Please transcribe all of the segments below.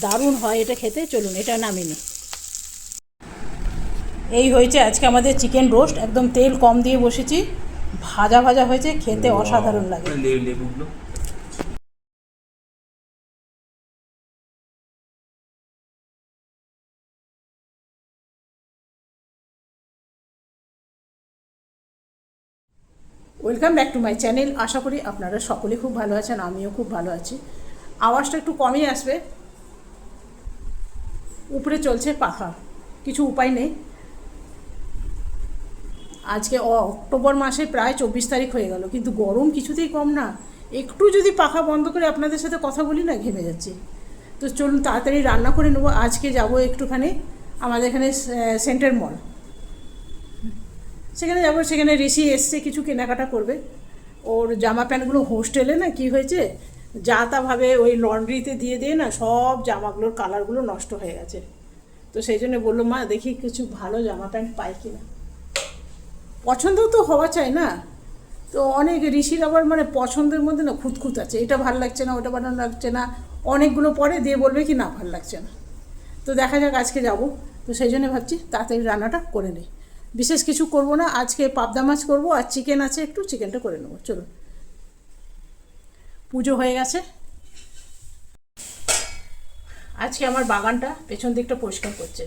দারুণ হয় এটা খেতে। চলুন এটা নামিয়ে নিই। এই হয়েছে আজকে আমাদের চিকেন রোস্ট, একদম তেল কম দিয়ে বসেছি, ভাজা ভাজা হয়েছে, খেতে অসাধারণ লাগে। Welcome back to my channel. আশা করি আপনারা সকলে খুব ভালো আছেন, আমিও খুব ভালো আছি। আওয়াজটা একটু কমই আসবে, উপরে চলছে পাখা, কিছু উপায় নেই। আজকে অক্টোবর মাসে প্রায় 24 তারিখ হয়ে গেল, কিন্তু গরম কিছুতেই কম না। একটু যদি পাখা বন্ধ করে আপনাদের সাথে কথা বলি না, ঘেমে যাচ্ছে। তো চলুন তাড়াতাড়ি রান্না করে নেবো। আজকে যাব একটুখানি আমাদের এখানে সেন্টার মল, সেখানে যাবো। সেখানে ঋষি এসছে, কিছু কেনাকাটা করবে। ওর জামা প্যান্টগুলো হোস্টেলে না কি হয়েছে, যা তাভাবে ওই লন্ড্রিতে দিয়ে দিয়ে না সব জামাগুলোর কালারগুলো নষ্ট হয়ে গেছে। তো সেই জন্য বললো, মা দেখি কিছু ভালো জামা প্যান্ট পাই কিনা। পছন্দ তো হওয়া চাই না। তো অনেক ঋষির আবার মানে পছন্দের মধ্যে না খুঁতখুত আছে, এটা ভালো লাগছে না, ওটা ভালো লাগছে না। অনেকগুলো পরে দিয়ে বলবে কি না ভালো লাগছে না। তো দেখা যাক, আজকে যাব। তো সেই জন্য ভাবছি তাড়াতাড়ি রান্নাটা করে নিই। বিশেষ কিছু করব না, আজকে পাবদা মাছ করব আর চিকেন আছে, একটু চিকেনটা করে নেবো। চলুন। পুজো হয়ে গেছে। আজকে আমার বাগানটা পেছন দিকটা পরিষ্কার করছে।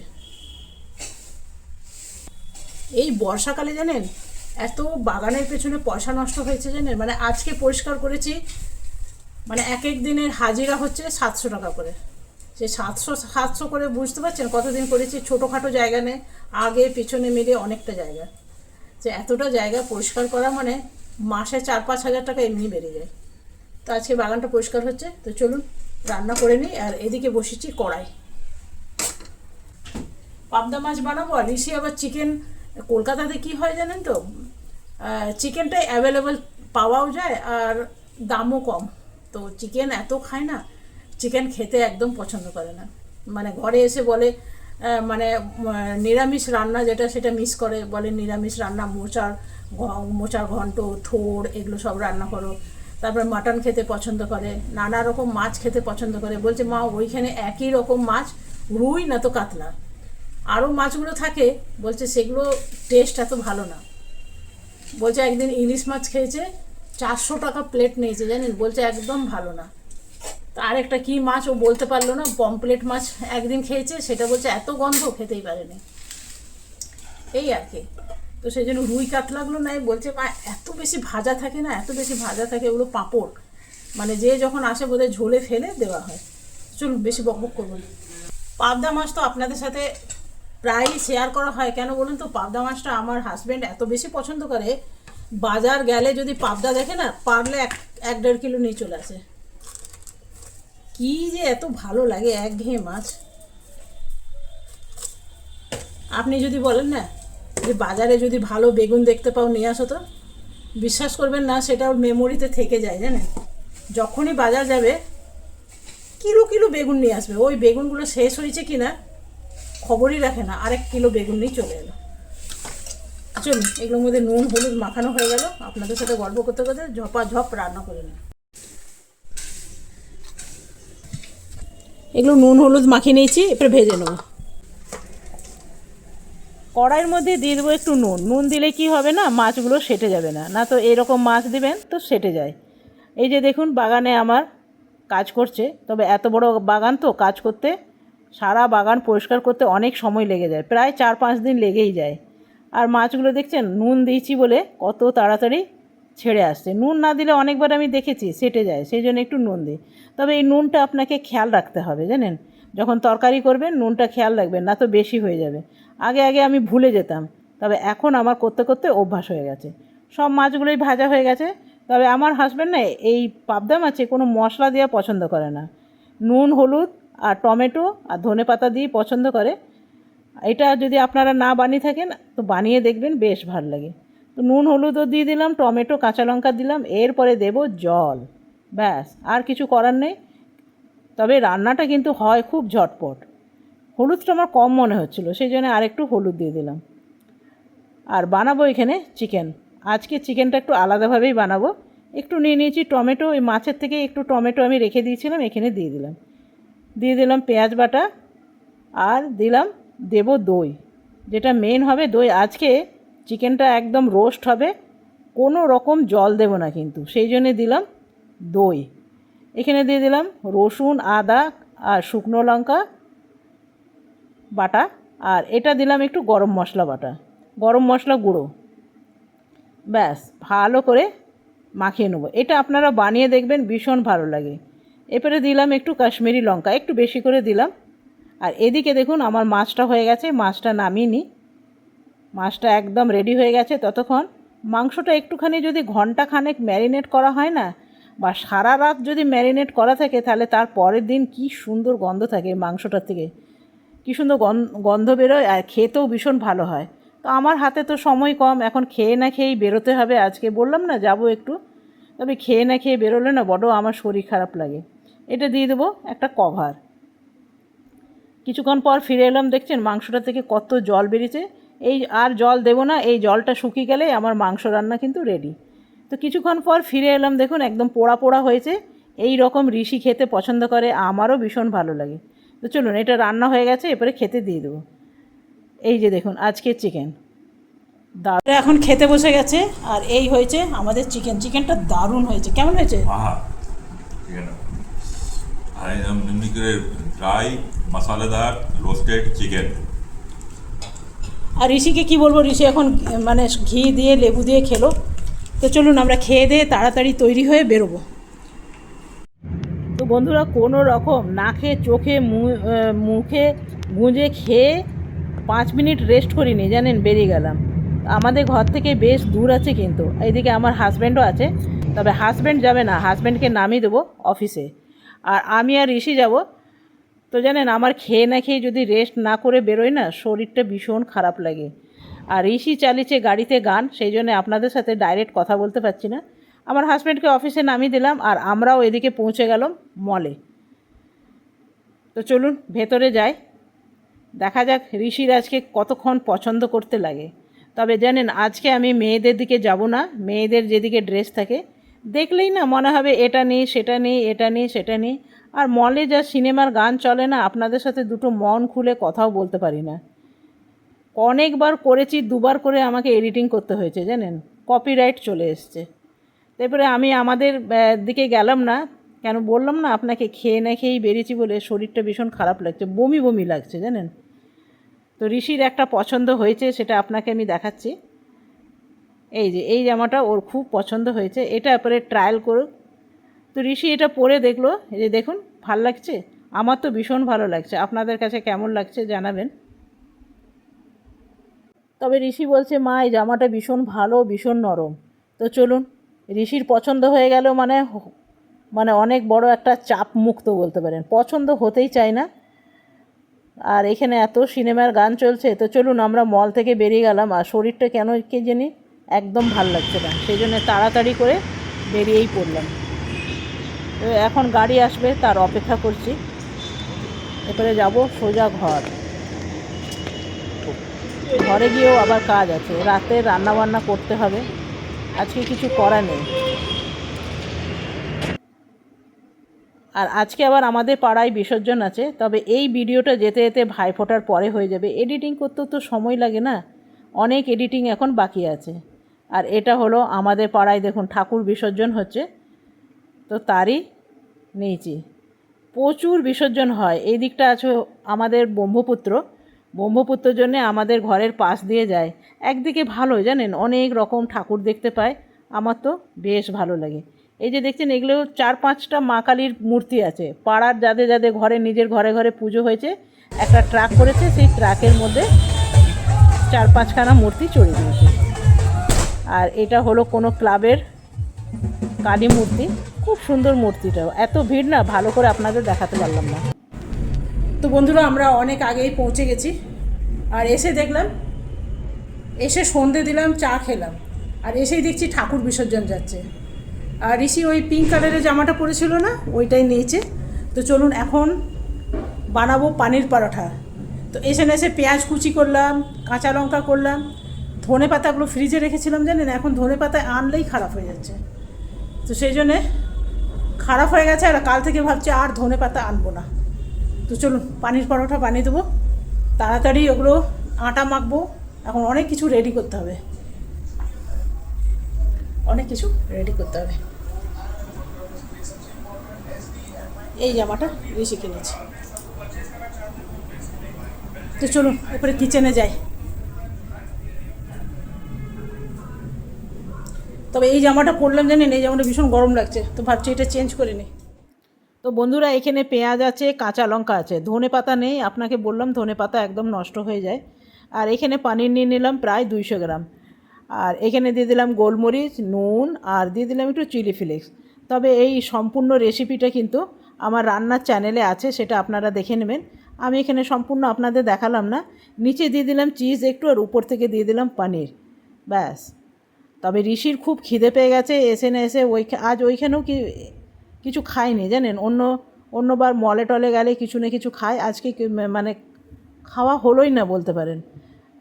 এই বর্ষাকালে জানেন এত বাগানের পেছনে পয়সা নষ্ট হয়েছে জানেন। মানে আজকে পরিষ্কার করেছি, মানে এক এক দিনের হাজিরা হচ্ছে 700 টাকা করে। সে 700 করে বুঝতে পারছেন কতদিন করেছি। ছোটোখাটো জায়গা নেই, আগে পিছনে মিলিয়ে অনেকটা জায়গা। যে এতটা জায়গা পরিষ্কার করা মানে মাসে 4-5 হাজার টাকা এমনি বেড়ে যায়। তো আজকে বাগানটা পরিষ্কার হচ্ছে। তো চলুন রান্না করে নিই। আর এদিকে বসেছি কড়াই, পাবদা মাছ বানাবো। আর ঋষি আবার চিকেন, কলকাতাতে কি হয় জানেন তো, চিকেনটাই অ্যাভেলেবেল পাওয়াও যায় আর দামও কম। তো চিকেন এত খায় না, চিকেন খেতে একদম পছন্দ করে না। মানে ঘরে এসে বলে মানে নিরামিষ রান্না যেটা সেটা মিস করে, বলে নিরামিষ রান্না, মোচার ঘন্ট, থোড়, এগুলো সব রান্না করো। তারপরে মাটন খেতে পছন্দ করে, নানা রকম মাছ খেতে পছন্দ করে। বলছে মা ওইখানে একই রকম মাছ, রুই না তো কাতলা, আরও মাছগুলো থাকে, বলছে সেগুলো টেস্ট এত ভালো না। বলছে একদিন ইলিশ মাছ খেয়েছে, 400 টাকা প্লেট নিয়েছে জানেন, বলছে একদম ভালো না। তো আরেকটা কী মাছ ও বলতে পারলো না, পমপ্লেট মাছ একদিন খেয়েছে, সেটা বলছে এত গন্ধ, খেতেই পারেনি। এই আর কি। তো সেই জন্য রুই কাতলাগুলো নাই, বলছে মা এত বেশি ভাজা থাকে না, এত বেশি ভাজা থাকে, ওগুলো পাঁপড়, মানে যে যখন আসে বোধহয় ঝোলে ফেলে দেওয়া হয়। চলুন বেশি বকবক করবো না। পাবদা মাছ তো আপনাদের সাথে প্রায়ই শেয়ার করা হয়, কেন বলুন তো, পাবদা মাছটা আমার হাজব্যান্ড এত বেশি পছন্দ করে, বাজার গেলে যদি পাবদা দেখে না, পারলে 1-1.5 কিলো নিয়ে চলে আসে। কি যে এত ভালো লাগে একঘেয়ে মাছ। আপনি যদি বলেন না যে বাজারে যদি ভালো বেগুন দেখতে পাও নিয়ে আসো, তো বিশ্বাস করবেন না, সেটা ওর মেমোরিতে থেকে যায় জানেন। যখনই বাজার যাবে কিলো কিলো বেগুন নিয়ে আসবে, ওই বেগুনগুলো শেষ হয়েছে কিনা খবরই রাখে না, 1 কিলো বেগুন নিয়ে চলে এলো। চলুন এগুলোর মধ্যে নুন হলুদ মাখানো হয়ে গেল, আপনাদের সাথে গল্প করতে করতে ঝপাঝপ রান্না করে নিই। এগুলো নুন হলুদ মাখিয়ে নিয়েছি, এরপরে ভেজে নেব। কড়াইয়ের মধ্যে দিয়ে দেবো একটু নুন। নুন দিলে কি হবে না, মাছগুলো সেটে যাবে না, না তো এরকম মাছ দিবেন তো সেটে যায়। এই যে দেখুন বাগানে আমার কাজ করছে, তবে এত বড় বাগান তো কাজ করতে, সারা বাগান পরিষ্কার করতে অনেক সময় লেগে যায়, প্রায় 4-5 দিন লেগেই যায়। আর মাছগুলো দেখছেন নুন দিয়েছি বলে কত তাড়াতাড়ি ছেড়ে আসছে। নুন না দিলে অনেকবার আমি দেখেছি সেটে যায়, সেই জন্য একটু নুন দিই। তবে এই নুনটা আপনাকে খেয়াল রাখতে হবে জানেন, যখন তরকারি করবেন নুনটা খেয়াল রাখবেন, না তো বেশি হয়ে যাবে। আগে আগে আমি ভুলে যেতাম, তবে এখন আমার করতে করতে অভ্যাস হয়ে গেছে। সব মাছগুলোই ভাজা হয়ে গেছে। তবে আমার হাজব্যান্ড না এই পাবদা মাছে কোনো মশলা দেওয়া পছন্দ করে না, নুন হলুদ আর টমেটো আর ধনেপাতা দিয়ে পছন্দ করে। এটা যদি আপনারা না বানিয়ে থাকেন তো বানিয়ে দেখবেন, বেশ ভালো লাগে। তো নুন হলুদও দিয়ে দিলাম, টমেটো কাঁচা লঙ্কা দিলাম, এরপরে দেব জল, ব্যাস আর কিছু করার নেই। তবে রান্নাটা কিন্তু হয় খুব ঝটপট। হলুদটা আমার কম মনে হচ্ছিলো, সেই জন্য আরেকটু হলুদ দিয়ে দিলাম। আর বানাবো এখানে চিকেন। আজকে চিকেনটা একটু আলাদাভাবেই বানাবো। একটু নিয়ে নিয়েছি টমেটো, ওই মাছের থেকে একটু টমেটো আমি রেখে দিয়েছিলাম, এখানে দিয়ে দিলাম। দিয়ে দিলাম পেঁয়াজ বাটা, আর দেব দই, যেটা মেন হবে দই। আজকে চিকেনটা একদম রোস্ট হবে, কোনো রকম জল দেব না কিন্তু, সেই জন্যে দিলাম দই। এখানে দিয়ে দিলাম রসুন, আদা আর শুকনো লঙ্কা বাটা, আর এটা দিলাম একটু গরম মশলা বাটা, গরম মশলা গুঁড়ো। ব্যাস ভালো করে মাখিয়ে নেবো। এটা আপনারা বানিয়ে দেখবেন, ভীষণ ভালো লাগে। এরপরে দিলাম একটু কাশ্মীরি লঙ্কা, একটু বেশি করে দিলাম। আর এদিকে দেখুন আমার মাছটা হয়ে গেছে, মাছটা নামিয়ে নিই। মাছটা একদম রেডি হয়ে গেছে। ততক্ষণ মাংসটা একটুখানি যদি ঘন্টা খানেক ম্যারিনেট করা হয় না, বা সারা রাত যদি ম্যারিনেট করা থাকে, তাহলে তার পরের দিন কি সুন্দর গন্ধ থাকে মাংসটার থেকে, কী সুন্দর গন্ধ বেরোয়, আর খেতেও ভীষণ ভালো হয়। তো আমার হাতে তো সময় কম, এখন খেয়ে না খেয়েই বেরোতে হবে। আজকে বললাম না যাব একটু, তবে খেয়ে না খেয়ে বেরোলে না বড় আমার শরীর খারাপ লাগে। এটা দিয়ে দেবো একটা কভার। কিছুক্ষণ পর ফিরে এলাম, দেখছেন মাংসটা থেকে কত জল বেরিয়েছে। এই আর জল দেবো না, এই জলটা শুকিয়ে গেলেই আমার মাংস রান্না কিন্তু রেডি। তো কিছুক্ষণ পর ফিরে এলাম, দেখুন একদম পোড়া পোড়া হয়েছে। এই রকম ঋষি খেতে পছন্দ করে, আমারও ভীষণ ভালো লাগে। তো চলুন, এটা রান্না হয়ে গেছে, এরপরে খেতে দিয়ে দেবো। এই যে দেখুন আজকের চিকেন দারুণ, এখন খেতে বসে গেছে। আর এই হয়েছে আমাদের চিকেনটা দারুণ হয়েছে। কেমন হয়েছে? একদম এমনি করে ড্রাই মশলাদার রোস্টেড চিকেন। আর ঋষিকে কি বলবো, ঋষি এখন মানে ঘি দিয়ে লেবু দিয়ে খেলো। তো চলুন আমরা খেয়ে দিয়ে তাড়াতাড়ি তৈরি হয়ে বেরোবো। তো বন্ধুরা, কোনো রকম না খেয়ে চোখে মুখে গুঁজে খেয়ে 5 মিনিট রেস্ট করিনি, জানেন, বেরিয়ে গেলাম। আমাদের ঘর থেকে বেশ দূর আছে, কিন্তু এইদিকে আমার হাজব্যান্ডও আছে। তবে হাজব্যান্ড যাবে না, হাজব্যান্ডকে নামিয়ে দেবো অফিসে, আর আমি আর ঋষি যাব। তো জানেন, আমার খেয়ে না খেয়ে যদি রেস্ট না করে বেরোই না, শরীরটা ভীষণ খারাপ লাগে। আর ঋষি চালিয়েছে গাড়িতে গান, সেই জন্য আপনাদের সাথে ডাইরেক্ট কথা বলতে পারছি না। আমার হাজব্যান্ডকে অফিসে নামিয়ে দিলাম, আর আমরাও এদিকে পৌঁছে গেলাম মলে। তো চলুন ভেতরে যাই, দেখা যাক ঋষির আজকে কতক্ষণ পছন্দ করতে লাগে। তবে জানেন, আজকে আমি মেয়েদের দিকে যাব না। মেয়েদের যেদিকে ড্রেস থাকে দেখলেই না মনে হবে এটা নেই সেটা নেই, এটা নেই সেটা নেই। আর মলে যা সিনেমার গান চলে না, আপনাদের সাথে দুটো মন খুলে কথাও বলতে পারি না। অনেকবার করেছি, 2বার করে আমাকে এডিটিং করতে হয়েছে, জানেন, কপিরাইট চলে এসছে। তারপরে আমি আমাদের দিকে গেলাম না, কেন বললাম না আপনাকে, খেয়ে না খেয়েই বেরিয়েছি বলে শরীরটা ভীষণ খারাপ লাগছে, বমি বমি লাগছে, জানেন। তো ঋষির একটা পছন্দ হয়েছে, সেটা আপনাকে আমি দেখাচ্ছি। এই যে এই জামাটা ওর খুব পছন্দ হয়েছে, এটা পরে ট্রায়াল করুক। তো ঋষি এটা পরে দেখলো, এই যে দেখুন ভাল লাগছে, আমার তো ভীষণ ভালো লাগছে। আপনাদের কাছে কেমন লাগছে জানাবেন। তবে ঋষি বলছে, মা এই জামাটা ভীষণ ভালো, ভীষণ নরম। তো চলুন, ঋষির পছন্দ হয়ে গেল মানে মানে অনেক বড় একটা চাপ মুক্ত বলতে পারেন, পছন্দ হতেই চায় না। আর এখানে এত সিনেমার গান চলছে। তো চলুন আমরা মল থেকে বেরিয়ে গেলাম, আর শরীরটা কেন কে জানি একদম ভাল লাগছে না, সেই জন্য তাড়াতাড়ি করে বেরিয়েই পড়লাম। তো এখন গাড়ি আসবে, তার অপেক্ষা করছি। এরপরে যাব সোজা ঘরে গিয়েও আবার কাজ আছে, রাতে রান্নাবান্না করতে হবে, আজকে কিছু করা নেই। আর আজকে আবার আমাদের পাড়ায় বিসর্জন আছে। তবে এই ভিডিওটা যেতে যেতে ভাইফোঁটার পরে হয়ে যাবে, এডিটিং করতেও তো সময় লাগে না, অনেক এডিটিং এখন বাকি আছে। আর এটা হলো আমাদের পাড়ায়, দেখুন ঠাকুর বিসর্জন হচ্ছে, তো তারই নিয়েছি। প্রচুর বিসর্জন হয়। এই দিকটা আছে আমাদের ব্রহ্মপুত্রর জন্যে আমাদের ঘরের পাশ দিয়ে যায়। একদিকে ভালো, জানেন, অনেক রকম ঠাকুর দেখতে পায়, আমার তো বেশ ভালো লাগে। এই যে দেখছেন, এগুলো 4-5টা মা কালীর মূর্তি আছে। পাড়ার যাদের যাদের ঘরে, নিজের ঘরে ঘরে পুজো হয়েছে, একটা ট্রাক করেছে, সেই ট্রাকের মধ্যে 4-5খানা মূর্তি চড়িয়ে দিয়েছে। আর এটা হলো কোনো ক্লাবের কালী মূর্তি, খুব সুন্দর মূর্তিটাও। এত ভিড় না, ভালো করে আপনাদের দেখাতে পারলাম না। তো বন্ধুরা, আমরা অনেক আগেই পৌঁছে গেছি। আর এসে দেখলাম, এসে সন্ধে দিলাম, চা খেলাম, আর এসেই দেখছি ঠাকুর বিসর্জন যাচ্ছে। আর ঋষি ওই পিঙ্ক কালারের জামাটা পরেছিল না, ওইটাই নিয়েছে। তো চলুন এখন বানাবো পানির পরোটা। তো এসে পেঁয়াজ কুচি করলাম, কাঁচা লঙ্কা করলাম, ধনে পাতাগুলো ফ্রিজে রেখেছিলাম, জানেন, এখন ধনে পাতা আনলেই খারাপ হয়ে যাচ্ছে। তো সেই জন্যে খারাপ হয়ে গেছে, আর কাল থেকে ভাবছি আর ধনে পাতা আনবো না। তো চলুন পানির পরোটা বানিয়ে দেবো, তাড়াতাড়ি ওগুলো আটা মাখবো, এখন অনেক কিছু রেডি করতে হবে, অনেক কিছু রেডি করতে হবে। এই জামাটা ঋষি কিনেছে। তো চলুন এরপরে কিচেনে যাই। তবে এই জামাটা পরলাম জানেন, এই জামাটা ভীষণ গরম লাগছে, তো ভাবছি এটা চেঞ্জ করে নিই। তো বন্ধুরা এখানে পেঁয়াজ আছে, কাঁচা লঙ্কা আছে, ধনে পাতা নেই, আপনাকে বললাম ধনে পাতা একদম নষ্ট হয়ে যায়। আর এখানে পানির নিয়ে নিলাম প্রায় 200 গ্রাম। আর এখানে দিয়ে দিলাম গোলমরিচ, নুন, আর দিয়ে দিলাম একটু চিলি ফ্লেক্স। তবে এই সম্পূর্ণ রেসিপিটা কিন্তু আমার রান্নার চ্যানেলে আছে, সেটা আপনারা দেখে নেবেন। আমি এখানে সম্পূর্ণ আপনাদের দেখালাম না। নিচে দিয়ে দিলাম চিজ একটু, আর উপর থেকে দিয়ে দিলাম পনির, ব্যাস। তবে ঋষির খুব খিদে পেয়ে গেছে, এসে না এসে আজ ওইখানেও কিছু খায়নি জানেন, অন্যবার মলে টলে গেলে কিছু না কিছু খায়, আজকে মানে খাওয়া হলোই না বলতে পারেন।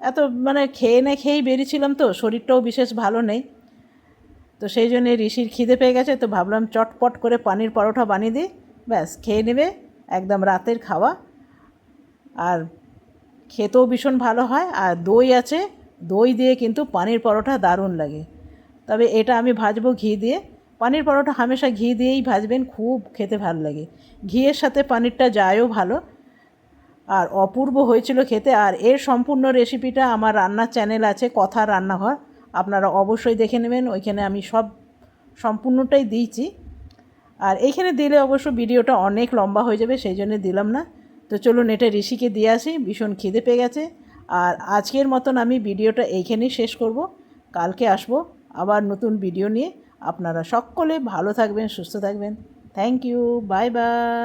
এত মানে খেয়েই বেরিয়েছিলাম, তো শরীরটাও বিশেষ ভালো নেই। তো সেই জন্যে ঋষির খিদে পেয়ে গেছে, তো ভাবলাম চটপট করে পানির পরোটা বানিয়ে দিই, ব্যাস খেয়ে নেবে, একদম রাতের খাওয়া। আর খেতেও ভীষণ ভালো হয়, আর দই আছে, দই দিয়ে কিন্তু পানির পরোটা দারুণ লাগে। তবে এটা আমি ভাজবো ঘি দিয়ে। পানির পরোটা হামেশা ঘি দিয়েই ভাজবেন, খুব খেতে ভালো লাগে, ঘিয়ের সাথে পানিরটা যায়ও ভালো, আর অপূর্ব হয়েছিল খেতে। আর এর সম্পূর্ণ রেসিপিটা আমার রান্নার চ্যানেল আছে, কথা রান্নাঘর, আপনারা অবশ্যই দেখে নেবেন, ওইখানে আমি সব সম্পূর্ণটাই দিয়েছি। আর এইখানে দিলে অবশ্য ভিডিওটা অনেক লম্বা হয়ে যাবে, সেই জন্য দিলাম না। তো চলুন এটা ঋষিকে দিয়ে আসি, ভীষণ খিদে পেয়ে গেছে। আর আজকের মতন আমি ভিডিওটা এইখানেই শেষ করব, কালকে আসবো আবার নতুন ভিডিও নিয়ে। আপনারা সকলে ভালো থাকবেন, সুস্থ থাকবেন। Thank you, bye by.